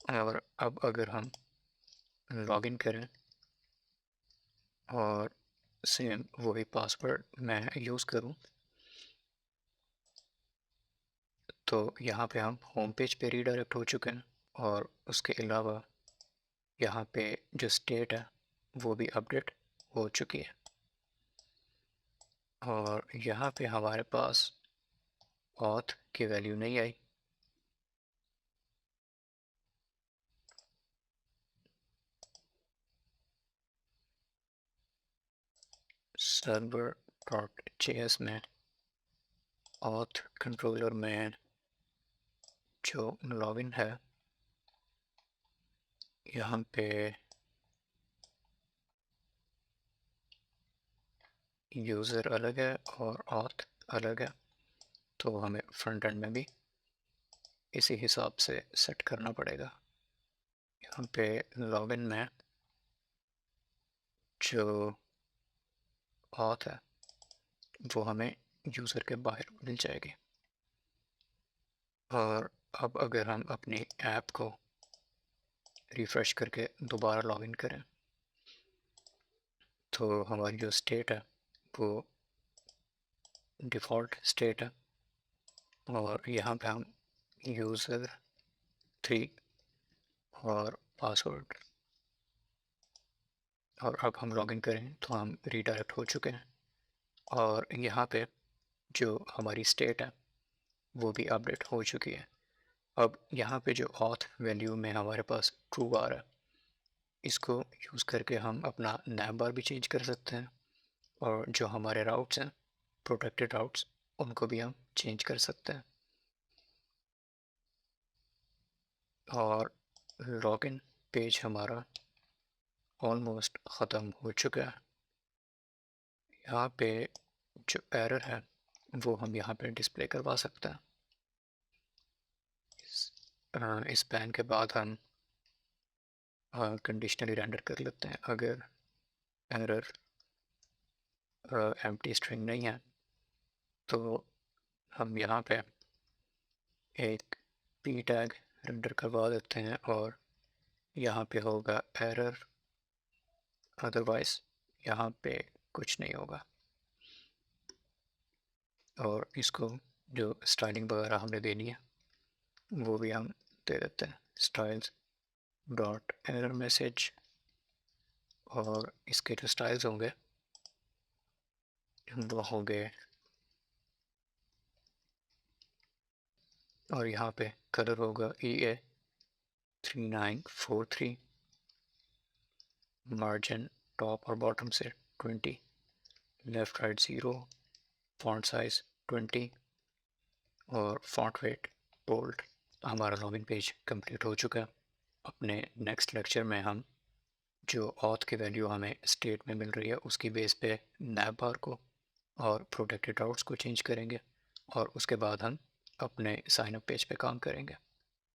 और अब अगर हम लॉगिन करें और सेम वही पासवर्ड मैं यूज़ करूं, तो यहाँ पे हम होम पेज पे रीडायरेक्ट हो चुके हैं। और उसके अलावा यहाँ पे जो स्टेट है वो भी अपडेट हो चुकी है। और यहाँ पे हमारे पास ऑथ की वैल्यू नहीं आई। सर्वर डॉट जेएस में ऑथ कंट्रोलर में जो लॉगिन है, यहाँ पे यूज़र अलग है और ऑथ अलग है, तो हमें फ्रंट एंड में भी इसी हिसाब से सेट करना पड़ेगा। यहाँ पे लॉगिन में जो ऑथ है वो हमें यूज़र के बाहर मिल जाएगी। और अब अगर हम अपनी ऐप को रिफ़्रेश करके दोबारा लॉगिन करें, तो हमारी जो स्टेट है वो डिफ़ॉल्ट स्टेट है। और यहाँ पे हम यूज़र 3 और पासवर्ड, और अब हम लॉगिन करें तो हम रीडायरेक्ट हो चुके हैं। और यहाँ पे जो हमारी स्टेट है वो भी अपडेट हो चुकी है। अब यहाँ पे जो ऑथ वैल्यू में हमारे पास ट्रू आ रहा है, इसको यूज़ करके हम अपना नैम बार भी चेंज कर सकते हैं। और जो हमारे राउट्स हैं, प्रोटेक्टेड राउट्स, उनको भी हम चेंज कर सकते हैं। और लॉगिन पेज हमारा ऑलमोस्ट ख़त्म हो चुका है। यहाँ पे जो एरर है वो हम यहाँ पे डिस्प्ले करवा सकते हैं। इस पैन के बाद हम कंडीशनली रेंडर कर लेते हैं। अगर एरर एम्प्टी स्ट्रिंग नहीं है तो हम यहाँ पे एक पी टैग रेंडर करवा देते हैं और यहाँ पे होगा एरर, अदरवाइज यहाँ पे कुछ नहीं होगा। और इसको जो स्टाइलिंग वगैरह हमने देनी है वो भी हम दे देते हैं, स्टाइल्स डॉट एरर मैसेज। और इसके जो स्टाइल्स होंगे वो होंगे, और यहाँ पे कलर होगा EA3943, मार्जिन टॉप और बॉटम से 20, लेफ़्ट राइट 0, फॉन्ट साइज 20 और फॉन्ट वेट बोल्ड। हमारा लॉगिन पेज कंप्लीट हो चुका है। अपने नेक्स्ट लेक्चर में हम जो ऑथ की वैल्यू हमें स्टेट में मिल रही है उसकी बेस पे नैव बार को और प्रोटेक्टेड राउट्स को चेंज करेंगे, और उसके बाद हम अपने साइन अप पेज पे काम करेंगे।